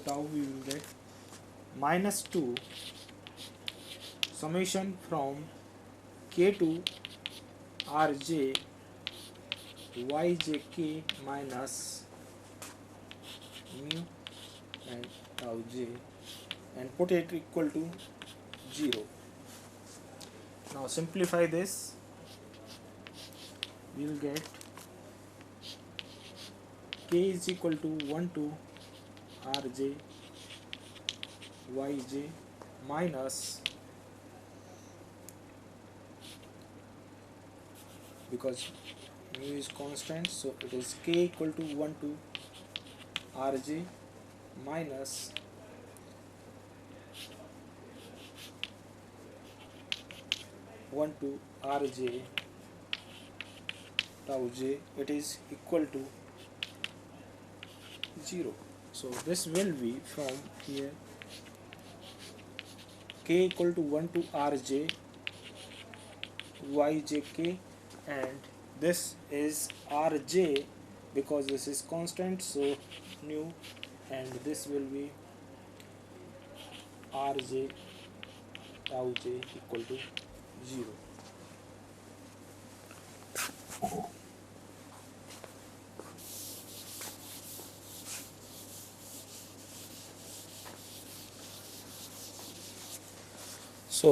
tau we will get minus 2 summation from k to rj yjk minus mu and tau j, and put it equal to 0. Now simplify this, we will get k is equal to 1 to rj yj minus, because mu is constant, so it is k equal to 1 to rj minus to rj tau j, it is equal to 0. So this will be from here k equal to 1 to rj yjk, and this is rj because this is constant, so nu, and this will be rj tau j equal to 0. So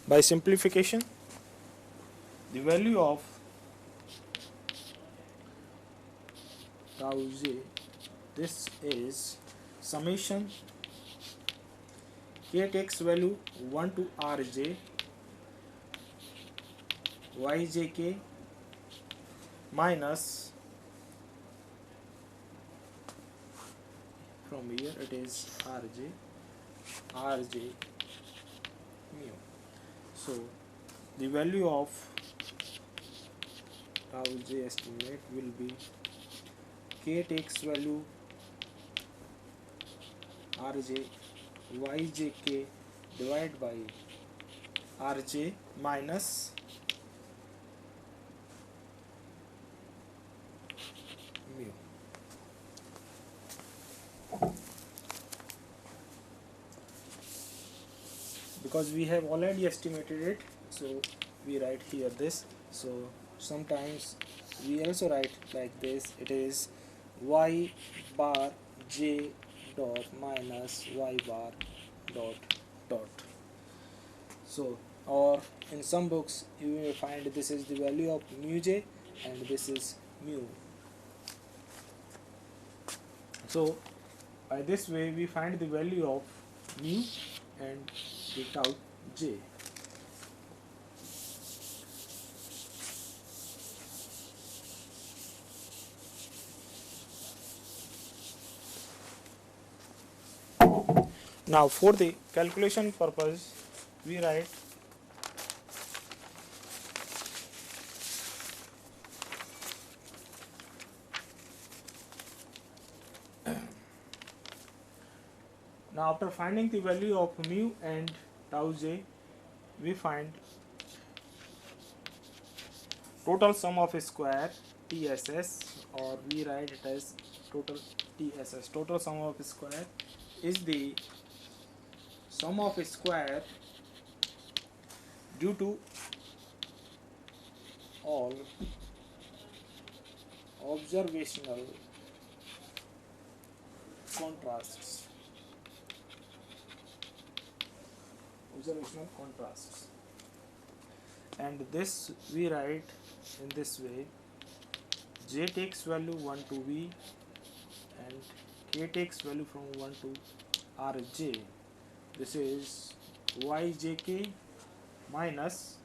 by simplification, the value of tau j, this is summation k takes value 1 to rj yjk minus, from here it is rj mu. So the value of tau j estimate will be k takes value rj yjk divided by rj minus mu. Because we have already estimated it, so we write here this. So sometimes we also write like this, it is y bar j dot minus y bar dot. So, or in some books you may find this is the value of mu j and this is mu. So by this way we find the value of mu and the tau j. Now for the calculation purpose we write now after finding the value of mu and tau j, we find total sum of square TSS, or we write it as total TSS. Total sum of square is the sum of square due to all observational contrasts. And this we write in this way: j takes value 1 to v and k takes value from 1 to rj. This is yjk minus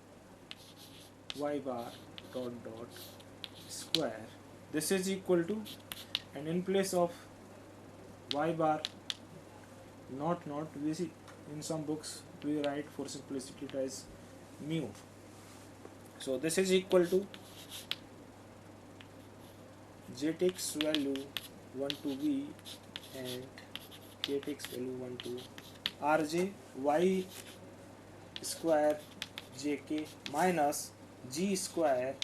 y bar dot square. This is equal to, and in place of y bar not we see in some books we write for simplicity it as mu. So this is equal to j takes value 1 to v and k takes value 1 to rj y square jk minus g square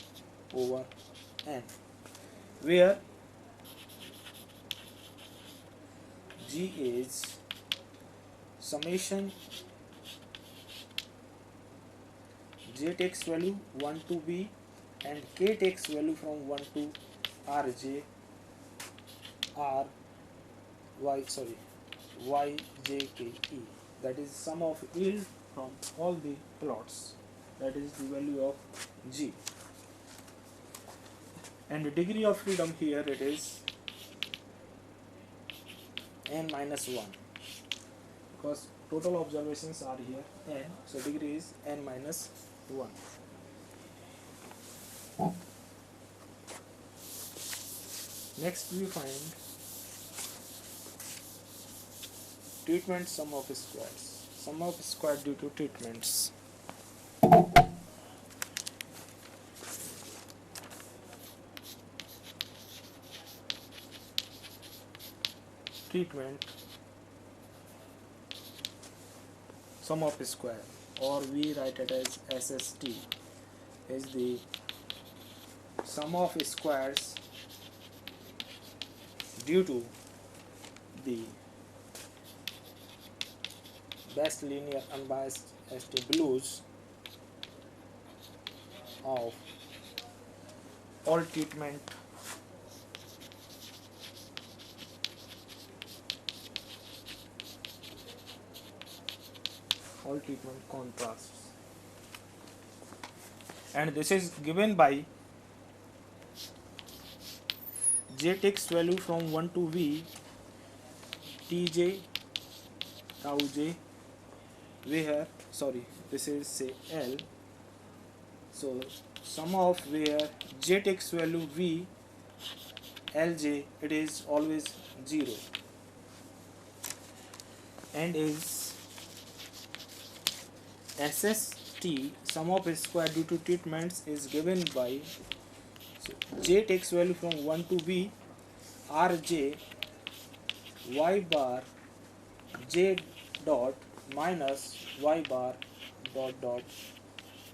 over n, where G is summation J takes value 1 to B and K takes value from 1 to Rj R Y J K E. That is sum of yield from all the plots. That is the value of G. And the degree of freedom here it is n minus 1, because total observations are here n, so degree is n minus 1. Next we find treatment sum of squares. Sum of square due to treatments. Treatment sum of square, or we write it as SST, is the sum of squares due to the best linear unbiased ST blues of all treatment contrasts, and this is given by J takes value from 1 to V, Tj, tau j, where this is say L, so sum of where J takes value V, Lj, it is always 0, and is SST sum of square due to treatments is given by, so J takes value from 1 to V, Rj y bar j dot minus y bar dot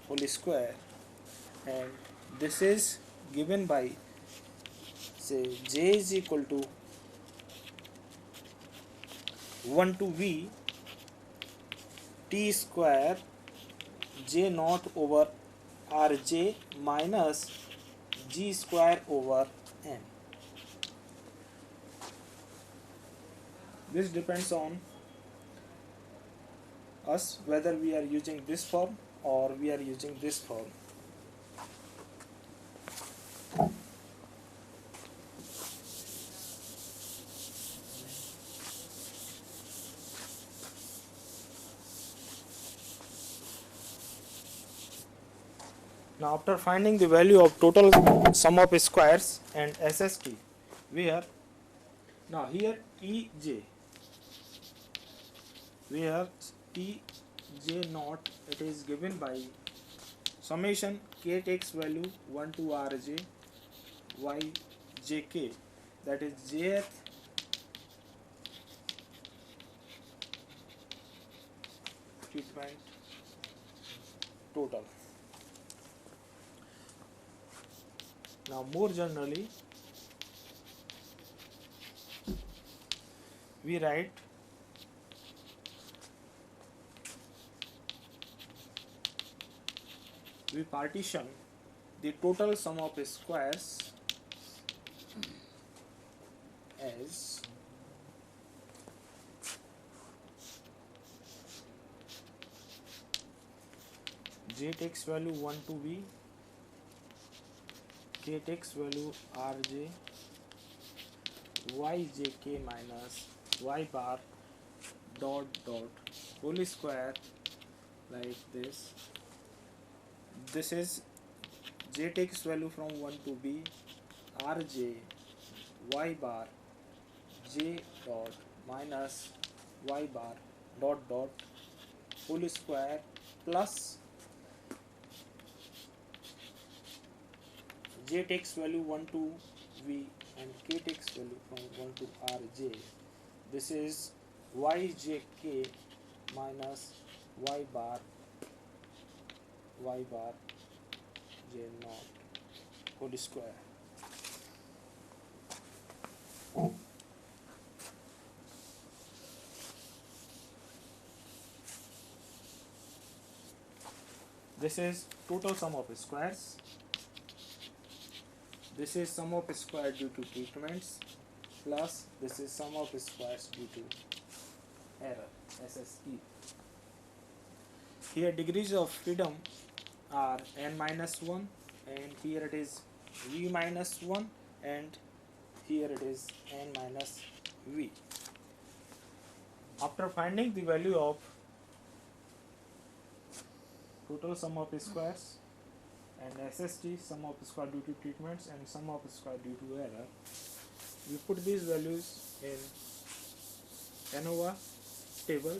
whole square, and this is given by, say, J is equal to 1 to V T square J naught over Rj minus G square over N. This depends on us whether we are using this form or we are using this form. Now after finding the value of total sum of squares and SST, where now here Tj, where Tj naught, it is given by summation K takes value 1 to Rj y jk, that is jth treatment total. Now more generally, we write we partition the total sum of squares as J takes value 1 to V, K takes value Rj y jk minus y bar dot whole square, like this. This is J takes value from 1 to B, Rj y bar j dot minus y bar dot whole square plus J takes value 1 to V and K takes value from 1 to Rj. This is yjk minus y bar j naught whole square. this is total sum of squares. This is sum of squares due to treatments, plus this is sum of squares due to error, SSE. Here degrees of freedom are n minus 1, and here it is v minus 1, and here it is n minus v. After finding the value of total sum of squares and SST, sum of square due to treatments, and sum of square due to error, we put these values in Anova table.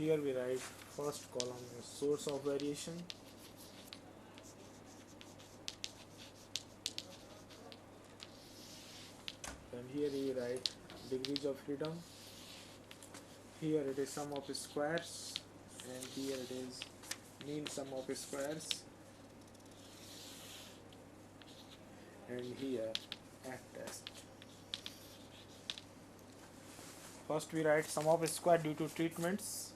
Here we write first column is source of variation, and here we write degrees of freedom. Here it is sum of squares, and here it is mean sum of squares, and here F test. First we write sum of square due to treatments,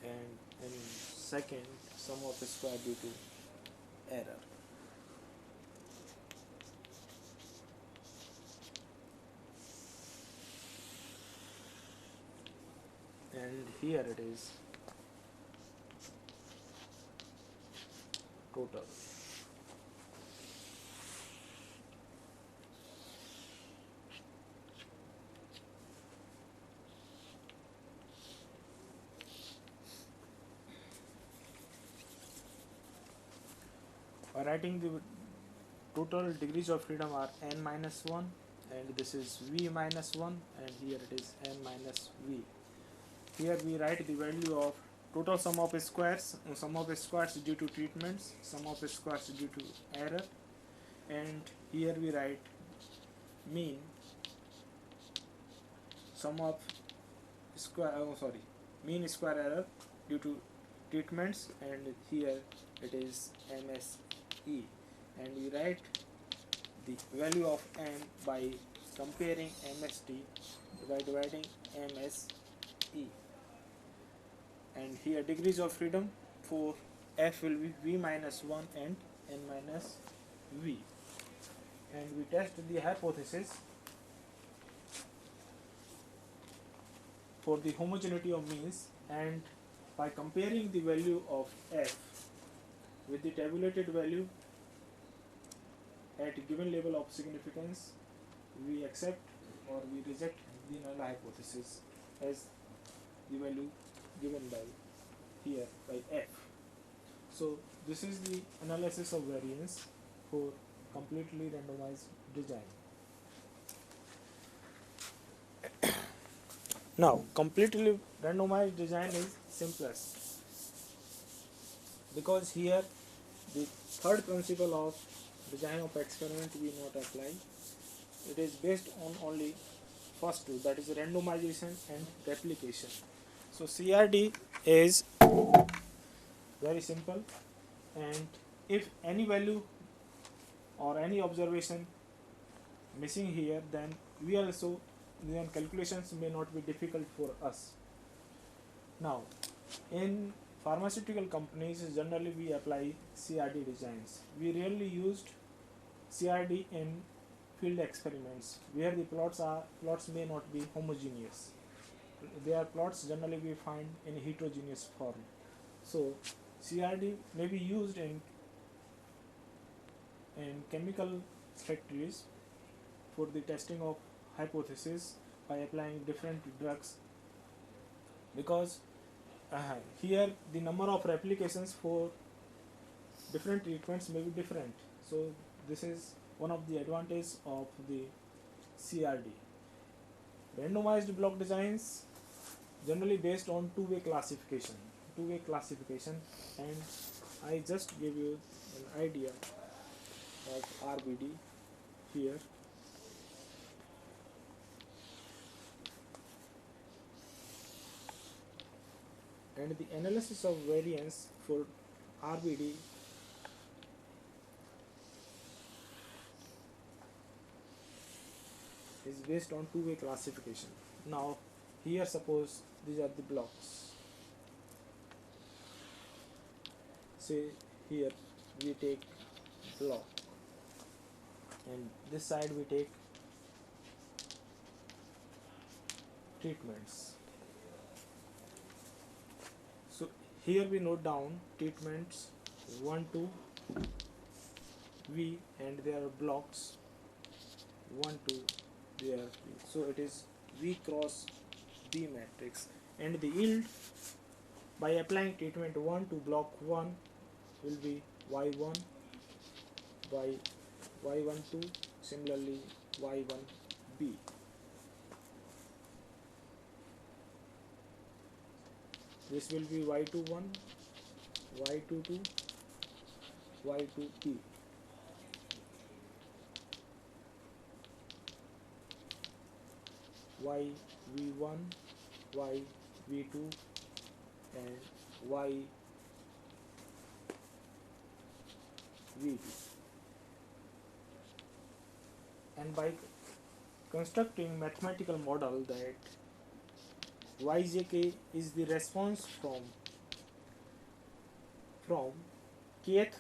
and in second sum of square due to error. And here it is total. By writing the total degrees of freedom are n minus 1, and this is v minus 1, and here it is n minus v. Here we write the value of total sum of squares due to treatments, sum of squares due to error, and here we write mean sum of square mean square error due to treatments, and here it is MSE, and we write the value of n by comparing MST by dividing MSE. And here degrees of freedom for F will be v minus 1 and n minus v, and we test the hypothesis for the homogeneity of means, and by comparing the value of F with the tabulated value at a given level of significance, we accept or we reject the null hypothesis as the value given by here by F. So this is the analysis of variance for completely randomized design. Now completely randomized design is simplest, because here the third principle of design of experiment we not apply. It is based on only first two, that is randomization and replication. So CRD is very simple, and if any value or any observation missing here, then calculations may not be difficult for us. Now in pharmaceutical companies generally we apply CRD designs. We rarely used CRD in field experiments where the plots may not be homogeneous. Their plots generally we find in heterogeneous form. So CRD may be used in chemical factories for the testing of hypothesis by applying different drugs, because here the number of replications for different treatments may be different. So this is one of the advantages of the CRD. Randomized block designs generally based on two-way classification. Two-way classification, and I just give you an idea of RBD here. And the analysis of variance for RBD is based on two-way classification. Now here suppose these are the blocks. Say here we take block, and this side we take treatments. So here we note down treatments 1 to V, and there are blocks 1 to there. So it is V cross B matrix, and the yield by applying treatment 1 to block 1 will be Y1 by Y12, similarly Y1B. This will be Y21, Y22, Y2B. YV1, YV2 and YV2. And by constructing mathematical model that YJK is the response from kth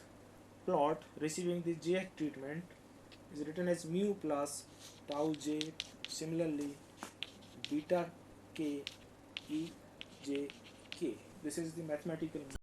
plot receiving the jth treatment, is written as mu plus tau j, similarly beta k e j k. This is the mathematical